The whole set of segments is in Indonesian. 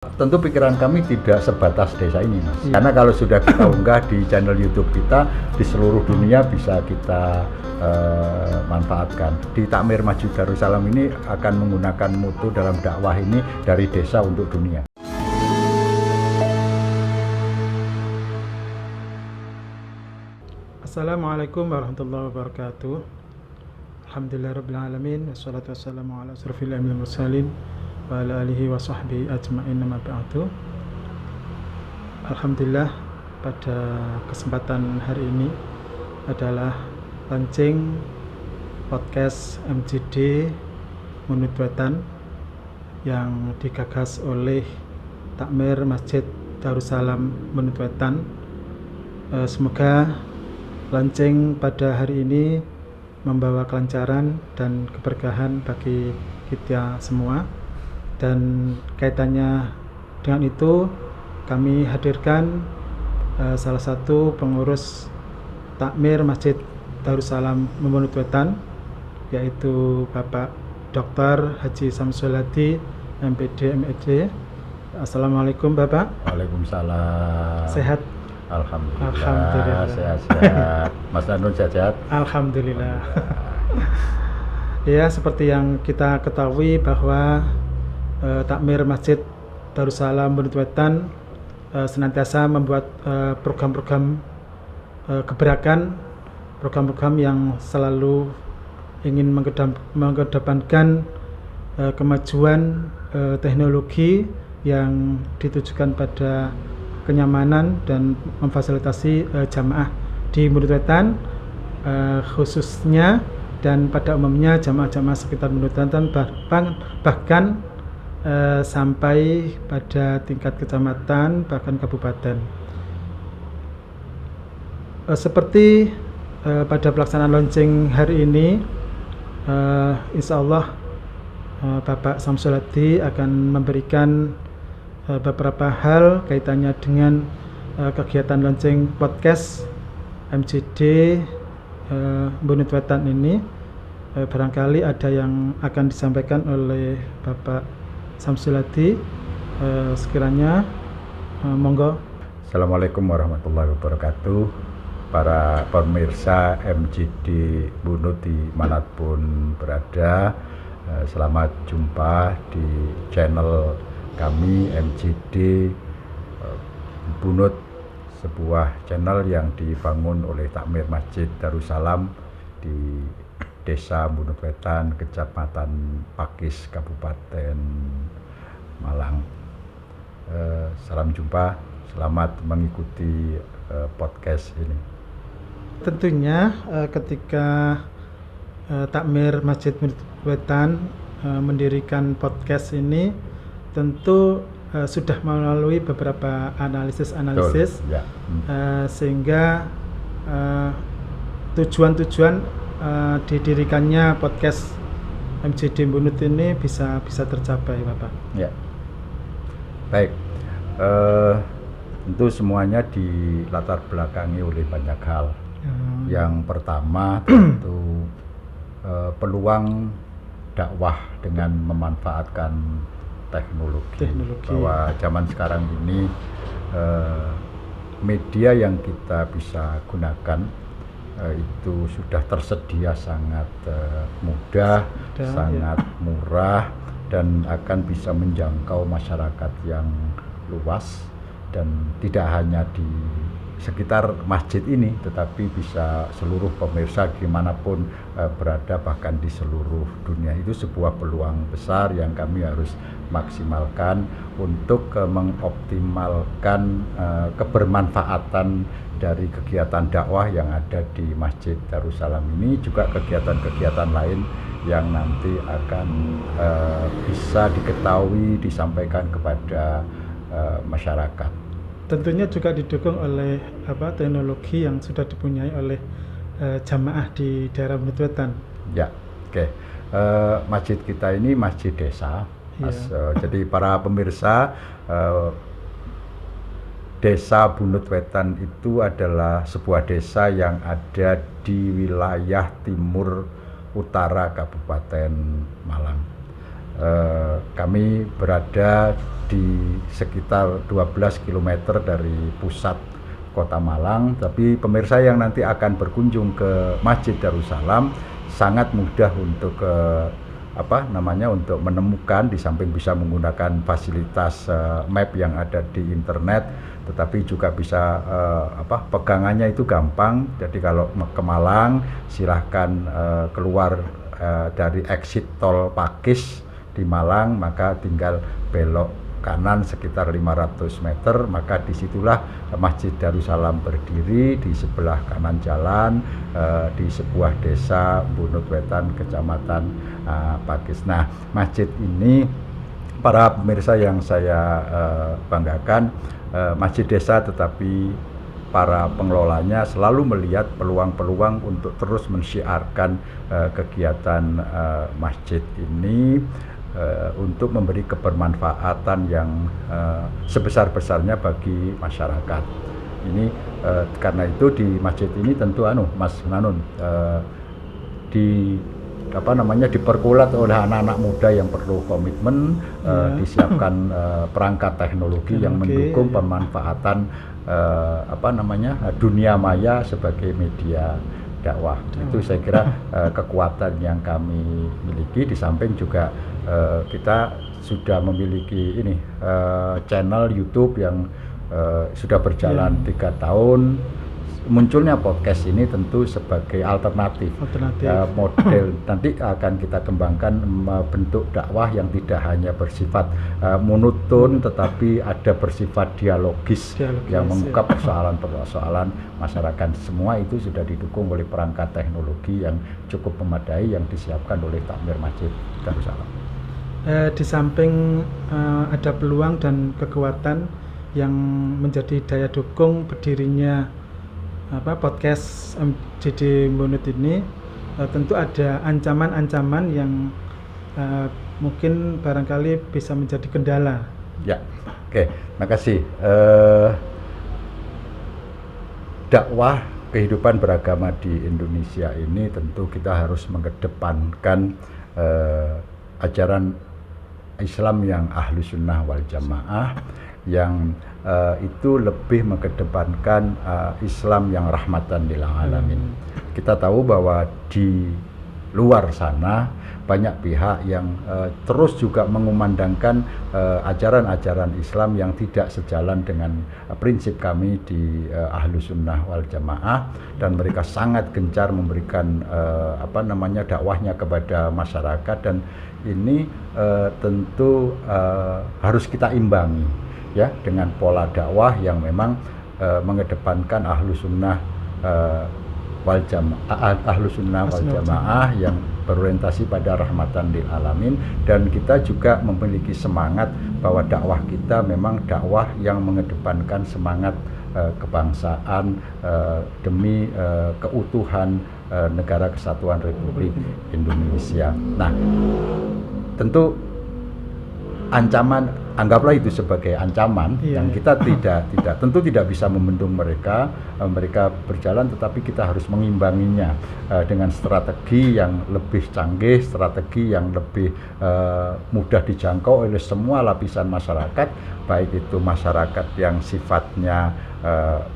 Tentu pikiran kami tidak sebatas desa ini, Mas. Karena kalau sudah kita unggah di channel YouTube kita, di seluruh dunia bisa kita manfaatkan. Di Takmir Masjid Darussalam ini akan menggunakan mutu dalam dakwah ini dari desa untuk dunia. Assalamualaikum warahmatullahi wabarakatuh. Alhamdulillahirrabbilalamin. Wassalatu wassalamu ala asrafil anbiya'i wal mursalin wa ala alihi wa sahbihi ajma'in, amma ba'du. Alhamdulillah, pada kesempatan hari ini adalah launching podcast MCD Bunut Wetan yang digagas oleh Takmir Masjid Darussalam Bunut Wetan. Semoga launching pada hari ini membawa kelancaran dan keberkahan bagi kita semua, dan kaitannya dengan itu kami hadirkan salah satu pengurus Takmir Masjid Darussalam Bunut Wetan, yaitu Bapak Dr. Haji Samsul Hadi, MPD MSc. Assalamualaikum Bapak. Waalaikumsalam. Sehat? Alhamdulillah. Sehat-sehat. Mas Anun sehat? Alhamdulillah. Ya, seperti yang kita ketahui bahwa Takmir Masjid Darussalam Bunut Wetan senantiasa membuat program-program keberakahan, program-program yang selalu ingin mengedepankan kemajuan teknologi yang ditujukan pada kenyamanan dan memfasilitasi jamaah di Bunut Wetan khususnya, dan pada umumnya jamaah-jamaah sekitar Bunut Wetan, bahkan sampai pada tingkat kecamatan bahkan kabupaten. Seperti pada pelaksanaan launching hari ini, insya Allah Bapak Samsul Hadi akan memberikan beberapa hal kaitannya dengan kegiatan launching podcast MCD Bunut Wetan ini. Barangkali ada yang akan disampaikan oleh Bapak Samsul Hadi, sekiranya monggo. Assalamualaikum warahmatullahi wabarakatuh. Para pemirsa MCD Bunut dimanapun berada, selamat jumpa di channel kami MCD Bunut, sebuah channel yang dibangun oleh Takmir Masjid Darussalam di Desa Bunut Wetan, Kecamatan Pakis, Kabupaten Malang. Salam jumpa, selamat mengikuti podcast ini. Tentunya ketika Takmir Masjid Bunut Wetan mendirikan podcast ini, tentu sudah melalui beberapa analisis ya. Sehingga tujuan-tujuan didirikannya podcast MCD Bunut ini bisa tercapai, Bapak. Ya, baik. Tentu semuanya dilatar belakangi oleh banyak hal. Yang pertama tentu peluang dakwah dengan memanfaatkan teknologi. Bahwa zaman sekarang ini media yang kita bisa gunakan itu sudah tersedia sangat mudah, sangat murah, dan akan bisa menjangkau masyarakat yang luas, dan tidak hanya di sekitar masjid ini, tetapi bisa seluruh pemirsa dimanapun berada, bahkan di seluruh dunia. Itu sebuah peluang besar yang kami harus maksimalkan untuk mengoptimalkan kebermanfaatan dari kegiatan dakwah yang ada di Masjid Darussalam ini, juga kegiatan-kegiatan lain yang nanti akan bisa diketahui, disampaikan kepada masyarakat. Tentunya juga didukung oleh teknologi yang sudah dipunyai oleh jamaah di daerah Bunut Wetan. Ya, oke. Masjid kita ini masjid desa, Mas. Jadi para pemirsa, Desa Bunut Wetan itu adalah sebuah desa yang ada di wilayah timur utara Kabupaten Malang. Kami berada di sekitar 12 km dari pusat Kota Malang, tapi pemirsa yang nanti akan berkunjung ke Masjid Darussalam sangat mudah untuk untuk menemukan, di samping bisa menggunakan fasilitas map yang ada di internet, tetapi juga bisa pegangannya itu gampang. Jadi kalau ke Malang silahkan keluar dari exit tol Pakis di Malang, maka tinggal belok kanan sekitar 500 meter, maka disitulah Masjid Darussalam berdiri di sebelah kanan jalan di sebuah desa Bunut Wetan, Kecamatan Pakis. Nah, masjid ini para pemirsa yang saya banggakan, masjid desa, tetapi para pengelolanya selalu melihat peluang-peluang untuk terus mensyiarkan kegiatan masjid ini untuk memberi kebermanfaatan yang sebesar-besarnya bagi masyarakat. Ini karena itu di masjid ini tentu Mas Nanun diperkulat oleh anak-anak muda yang perlu komitmen, disiapkan perangkat teknologi yang mendukung pemanfaatan dunia maya sebagai media dakwah. Itu saya kira kekuatan yang kami miliki. Di samping juga kita sudah memiliki channel YouTube yang sudah berjalan 3 tahun. Munculnya podcast ini tentu sebagai alternatif. Model nanti akan kita kembangkan bentuk dakwah yang tidak hanya bersifat monoton, tetapi ada bersifat dialogis yang mengungkap persoalan-persoalan masyarakat. Semua itu sudah didukung oleh perangkat teknologi yang cukup memadai yang disiapkan oleh Takmir Masjid Darussalam. Di samping ada peluang dan kekuatan yang menjadi daya dukung berdirinya podcast MJD Bunut ini, tentu ada ancaman-ancaman yang mungkin barangkali bisa menjadi kendala. Ya, oke, makasih. Dakwah kehidupan beragama di Indonesia ini tentu kita harus mengedepankan ajaran Islam yang ahlu sunnah wal jamaah, yang itu lebih mengedepankan Islam yang rahmatan lil alamin. Kita tahu bahwa di luar sana banyak pihak yang terus juga mengumandangkan ajaran-ajaran Islam yang tidak sejalan dengan prinsip kami di ahlu sunnah wal jamaah, dan mereka sangat gencar memberikan dakwahnya kepada masyarakat, dan ini tentu harus kita imbangi ya dengan pola dakwah yang memang mengedepankan ahlu sunnah wal jamaah yang berorientasi pada rahmatan lil alamin. Dan kita juga memiliki semangat bahwa dakwah kita memang dakwah yang mengedepankan semangat kebangsaan demi keutuhan negara kesatuan Republik Indonesia. Nah, tentu ancaman, anggaplah itu sebagai ancaman, yang kita tentu tidak bisa membendung mereka berjalan, tetapi kita harus mengimbanginya dengan strategi yang lebih canggih, strategi yang lebih mudah dijangkau oleh semua lapisan masyarakat, baik itu masyarakat yang sifatnya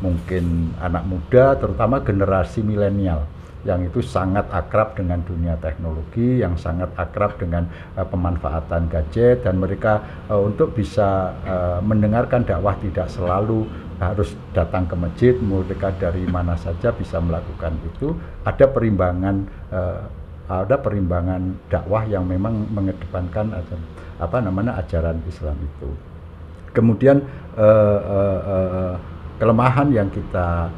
mungkin anak muda, terutama generasi milenial yang itu sangat akrab dengan dunia teknologi, yang sangat akrab dengan pemanfaatan gadget, dan mereka untuk bisa mendengarkan dakwah tidak selalu harus datang ke masjid, mereka dari mana saja bisa melakukan itu. Ada perimbangan dakwah yang memang mengedepankan ajaran Islam itu. Kemudian kelemahan yang kita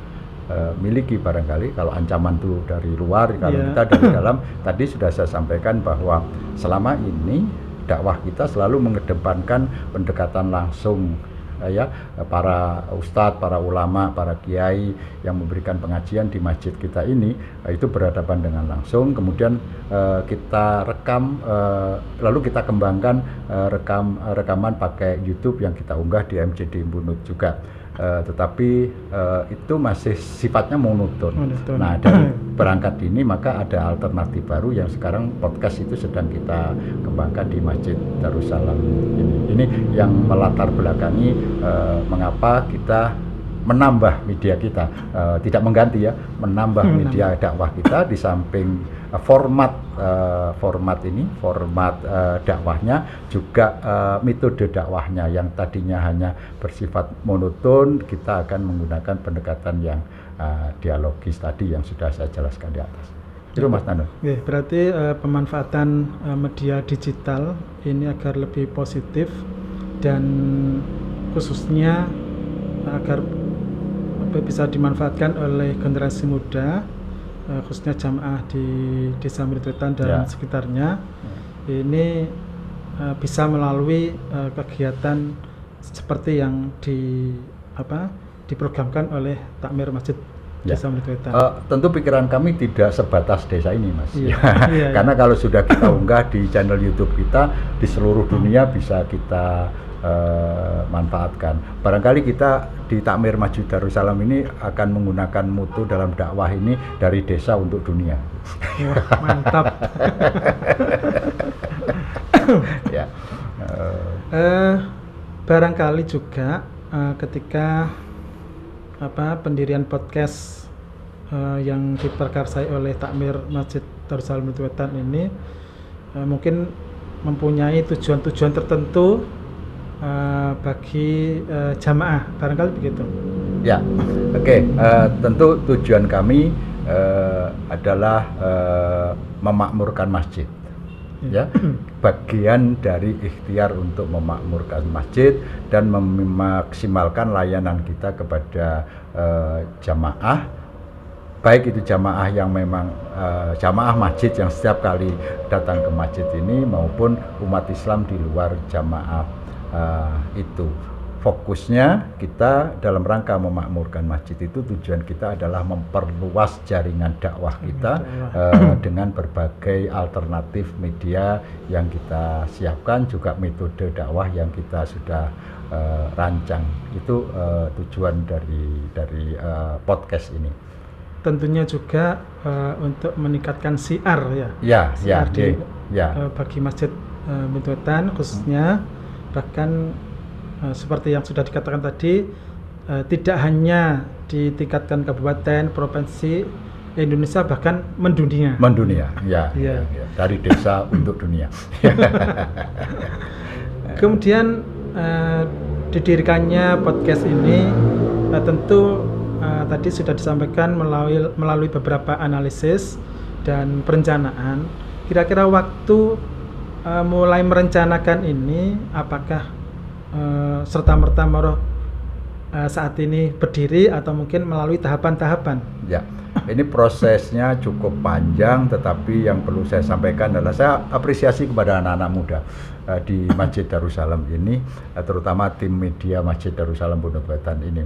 miliki barangkali, kalau ancaman itu dari luar, kalau kita dari dalam, tadi sudah saya sampaikan bahwa selama ini dakwah kita selalu mengedepankan pendekatan langsung para ustadz, para ulama, para kiai yang memberikan pengajian di masjid kita ini, itu berhadapan dengan langsung. Kemudian kita rekam, lalu kita kembangkan rekaman pakai YouTube yang kita unggah di MJD Bunut juga. tetapi itu masih sifatnya monoton. Monoton. Nah, dari berangkat ini maka ada alternatif baru yang sekarang podcast itu sedang kita kembangkan di Masjid Darussalam ini. Ini yang melatar belakangi mengapa kita menambah media kita, tidak mengganti ya, menambah media dakwah kita di samping format dakwahnya juga metode dakwahnya yang tadinya hanya bersifat monoton, kita akan menggunakan pendekatan yang dialogis tadi yang sudah saya jelaskan di atas. Itu Mas Nando. Oke, berarti pemanfaatan media digital ini agar lebih positif dan khususnya agar bisa dimanfaatkan oleh generasi muda, khususnya jamaah di Desa Mirwetan dan sekitarnya. Ini bisa melalui kegiatan seperti yang diprogramkan oleh Takmir Masjid Desa Mirwetan. Tentu pikiran kami tidak sebatas desa ini, Mas. Iya. Karena kalau sudah kita unggah di channel YouTube kita di seluruh dunia bisa kita manfaatkan. Barangkali kita di Takmir Masjid Darussalam ini akan menggunakan mutu dalam dakwah ini dari desa untuk dunia. Wah, mantap. Ya. Barangkali juga ketika pendirian podcast yang diperkarsai oleh Takmir Masjid Darussalam Mirwetan ini mungkin mempunyai tujuan-tujuan tertentu bagi jamaah, barangkali begitu. Ya, oke. Tentu tujuan kami adalah memakmurkan masjid. Ya, bagian dari ikhtiar untuk memakmurkan masjid dan memaksimalkan layanan kita kepada jamaah, baik itu jamaah yang memang jamaah masjid yang setiap kali datang ke masjid ini maupun umat Islam di luar jamaah itu. Fokusnya kita dalam rangka memakmurkan masjid itu, tujuan kita adalah memperluas jaringan dakwah kita dengan berbagai alternatif media yang kita siapkan, juga metode dakwah yang kita sudah rancang. Itu tujuan dari podcast ini. Tentunya juga untuk meningkatkan siar bagi Masjid Mirwetan khususnya, bahkan seperti yang sudah dikatakan tadi, tidak hanya ditingkatkan kabupaten, provinsi, Indonesia, bahkan mendunia. Ya. Dari desa untuk dunia. Kemudian didirikannya podcast ini tentu tadi sudah disampaikan melalui beberapa analisis dan perencanaan. Kira-kira waktu mulai merencanakan ini, apakah serta-merta saat ini berdiri atau mungkin melalui tahapan-tahapan? Ya, ini prosesnya cukup panjang, tetapi yang perlu saya sampaikan adalah saya apresiasi kepada anak-anak muda di Masjid Darussalam ini, terutama tim media Masjid Darussalam Pondok Wetan ini.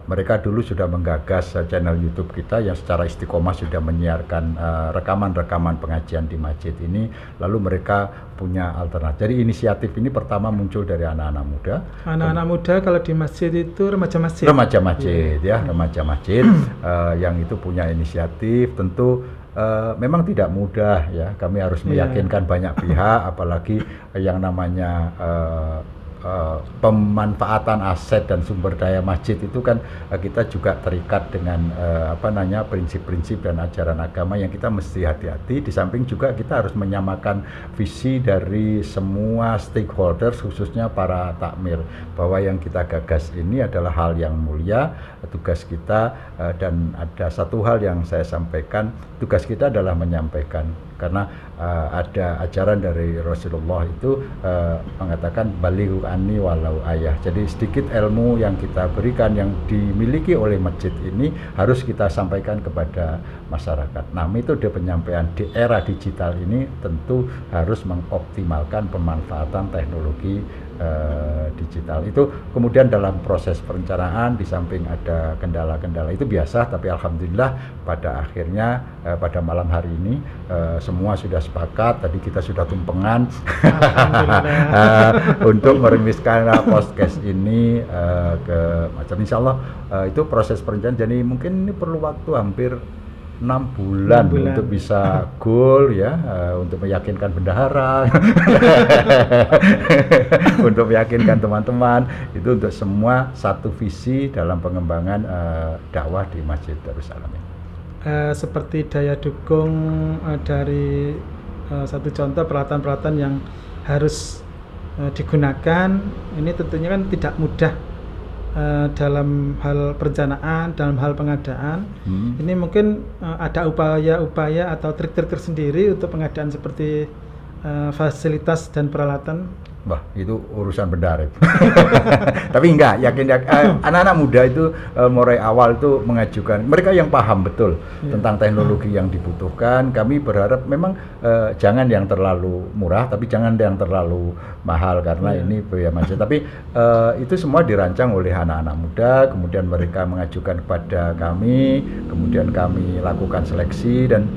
Mereka dulu sudah menggagas channel YouTube kita yang secara istiqomah sudah menyiarkan rekaman-rekaman pengajian di masjid ini. Lalu mereka punya alternatif. Jadi inisiatif ini pertama muncul dari anak-anak muda. Anak-anak muda kalau di masjid itu remaja masjid. Remaja masjid yang itu punya inisiatif. Tentu memang tidak mudah ya. Kami harus meyakinkan banyak pihak, apalagi yang namanya pemanfaatan aset dan sumber daya masjid itu kan kita juga terikat dengan prinsip-prinsip dan ajaran agama yang kita mesti hati-hati. Di samping juga kita harus menyamakan visi dari semua stakeholders, khususnya para takmir, bahwa yang kita gagas ini adalah hal yang mulia, tugas kita, dan ada satu hal yang saya sampaikan, tugas kita adalah menyampaikan, karena ada ajaran dari Rasulullah itu mengatakan balighu anni walau ayah. Jadi sedikit ilmu yang kita berikan yang dimiliki oleh masjid ini harus kita sampaikan kepada masyarakat. Nah, metode penyampaian di era digital ini tentu harus mengoptimalkan pemanfaatan teknologi digital. Itu kemudian dalam proses perencanaan di samping ada kendala-kendala itu biasa, tapi alhamdulillah pada akhirnya pada malam hari ini semua sudah sepakat. Tadi kita sudah tumpengan untuk merimiskan podcast ini ke macam insyaallah itu proses perencanaan. Jadi mungkin ini perlu waktu hampir 6 bulan untuk bisa goal ya, untuk meyakinkan bendahara untuk meyakinkan teman-teman itu untuk semua satu visi dalam pengembangan dakwah di Masjid Darussalam ini. Seperti daya dukung dari satu contoh peralatan-peralatan yang harus digunakan ini tentunya kan tidak mudah dalam hal perencanaan, dalam hal pengadaan. Ini mungkin ada upaya-upaya atau trik-trik tersendiri untuk pengadaan seperti fasilitas dan peralatan. Wah, itu urusan bendahara. Tapi enggak, yakin anak-anak muda itu mulai awal itu mengajukan, mereka yang paham betul tentang teknologi yang dibutuhkan. Kami berharap memang jangan yang terlalu murah, tapi jangan yang terlalu mahal karena ini biaya masjid. Tapi itu semua dirancang oleh anak-anak muda, kemudian mereka mengajukan kepada kami, kemudian kami lakukan seleksi dan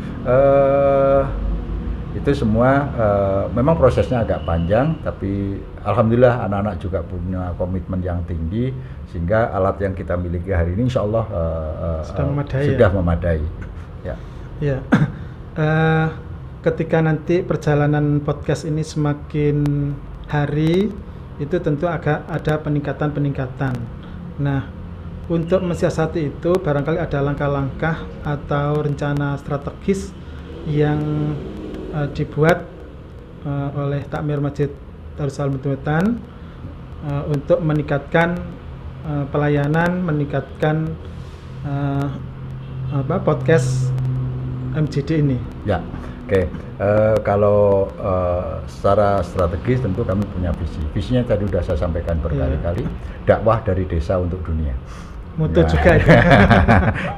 itu semua memang prosesnya agak panjang, tapi alhamdulillah anak-anak juga punya komitmen yang tinggi sehingga alat yang kita miliki hari ini insya Allah sudah memadai. Ya. Ya. Ketika nanti perjalanan podcast ini semakin hari itu tentu agak ada peningkatan. Nah, untuk mensiasati itu barangkali ada langkah-langkah atau rencana strategis yang dibuat oleh Takmir Masjid Darussalam Wetan untuk meningkatkan pelayanan, meningkatkan podcast MJD ini. Ya, oke. Kalau secara strategis tentu kami punya visi. Visinya tadi sudah saya sampaikan berkali-kali, dakwah dari desa untuk dunia. Mutu juga itu.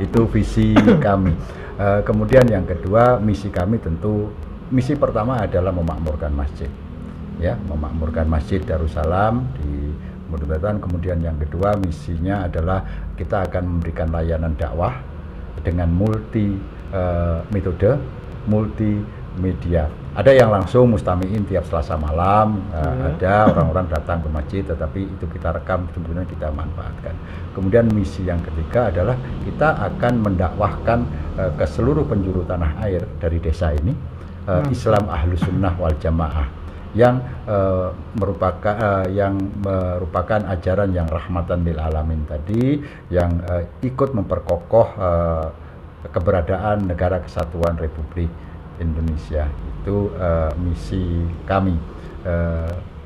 Itu visi kami. Kemudian yang kedua, misi kami tentu misi pertama adalah memakmurkan masjid, ya, memakmurkan Masjid Darussalam di Wetan. Kemudian yang kedua misinya adalah kita akan memberikan layanan dakwah dengan multi metode, multimedia. Ada yang langsung mustamiin tiap Selasa malam, ada orang-orang datang ke masjid, tetapi itu kita rekam, sebenarnya kita manfaatkan. Kemudian misi yang ketiga adalah kita akan mendakwahkan ke seluruh penjuru tanah air dari desa ini. Islam Ahlus Sunnah wal Jamaah yang merupakan ajaran yang rahmatan lil alamin tadi, yang ikut memperkokoh keberadaan Negara Kesatuan Republik Indonesia. Itu misi kami.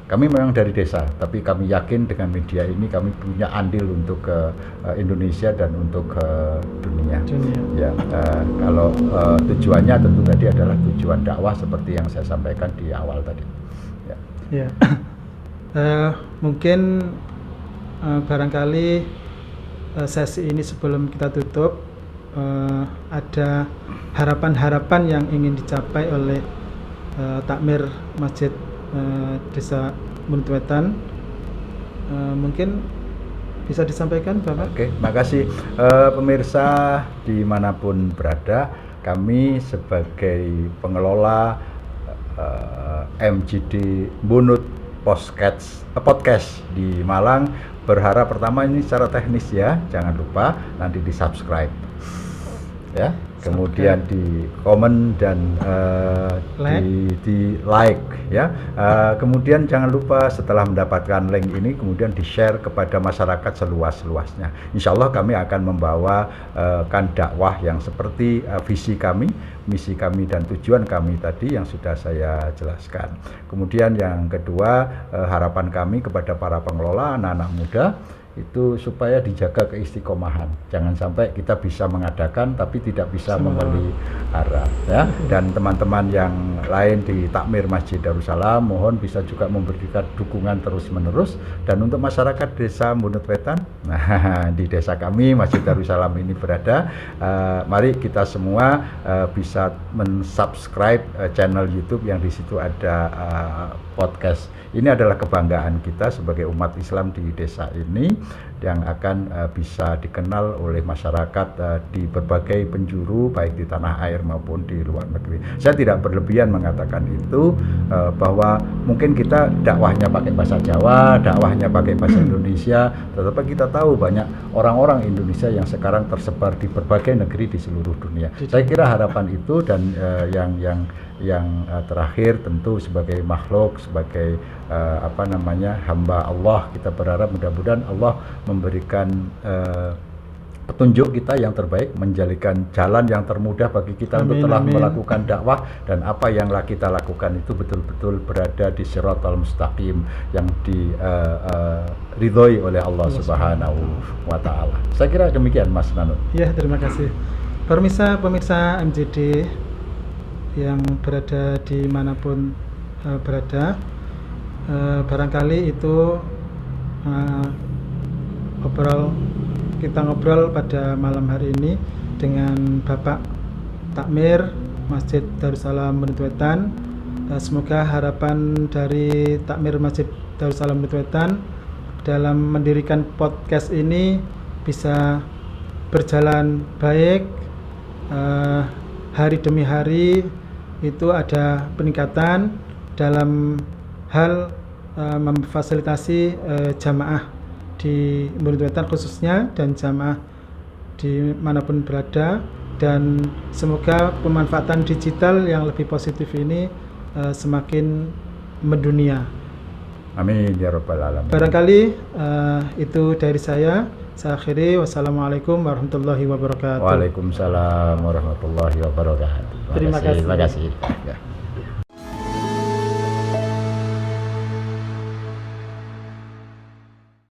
Kami memang dari desa, tapi kami yakin dengan media ini kami punya andil untuk Indonesia dan untuk dunia. Ya, kalau tujuannya tentu tadi adalah tujuan dakwah seperti yang saya sampaikan di awal tadi. Ya. Ya. Mungkin barangkali sesi ini sebelum kita tutup ada harapan-harapan yang ingin dicapai oleh Takmir Masjid Desa Bunut Wetan, mungkin bisa disampaikan Bapak? Oke, makasih pemirsa dimanapun berada. Kami sebagai pengelola MJD Bunut Podcast di Malang berharap pertama ini secara teknis ya, jangan lupa nanti di subscribe ya, kemudian di komen dan di like ya, kemudian jangan lupa setelah mendapatkan link ini kemudian di share kepada masyarakat seluas-luasnya. Insya Allah kami akan membawa dakwah yang seperti visi kami, misi kami dan tujuan kami tadi yang sudah saya jelaskan. Kemudian yang kedua, harapan kami kepada para pengelola anak-anak muda itu supaya dijaga keistiqomahan. Jangan sampai kita bisa mengadakan tapi tidak bisa memelihara ya. Dan teman-teman yang lain di Takmir Masjid Darussalam mohon bisa juga memberikan dukungan terus-menerus. Dan untuk masyarakat Desa Bunut Wetan, nah di desa kami Masjid Darussalam ini berada, mari kita semua bisa mensubscribe channel YouTube yang di situ ada podcast. Ini adalah kebanggaan kita sebagai umat Islam di desa ini yang akan bisa dikenal oleh masyarakat di berbagai penjuru, baik di tanah air maupun di luar negeri. Saya tidak berlebihan mengatakan itu, bahwa mungkin kita dakwahnya pakai bahasa Jawa, dakwahnya pakai bahasa Indonesia, tetapi kita tahu banyak orang-orang Indonesia yang sekarang tersebar di berbagai negeri di seluruh dunia. Saya kira harapan itu, dan yang terakhir tentu sebagai makhluk, sebagai hamba Allah, kita berharap mudah-mudahan Allah memberikan petunjuk kita yang terbaik, menjadikan jalan yang termudah bagi kita untuk telah melakukan dakwah, dan apa yang kita lakukan itu betul-betul berada di Shiratal Mustaqim yang diridhoi oleh Allah Subhanahu wa Ta'ala. Saya kira demikian, Mas Nanut. Ya, terima kasih. Pemirsa MJD yang berada dimanapun berada, barangkali itu kita ngobrol pada malam hari ini dengan Bapak Takmir Masjid Darussalam Bendut Wetan. Semoga harapan dari Takmir Masjid Darussalam Bendut Wetan dalam mendirikan podcast ini bisa berjalan baik. Hari demi hari itu ada peningkatan dalam hal memfasilitasi jamaah di Bendut Wetan khususnya, dan jamaah di manapun berada, dan semoga pemanfaatan digital yang lebih positif ini semakin mendunia. Amin ya rabbal alamin. Barangkali itu dari saya akhiri. Wassalamualaikum warahmatullahi wabarakatuh. Waalaikumsalam warahmatullahi wabarakatuh. Terima kasih. Terima kasih. Ya.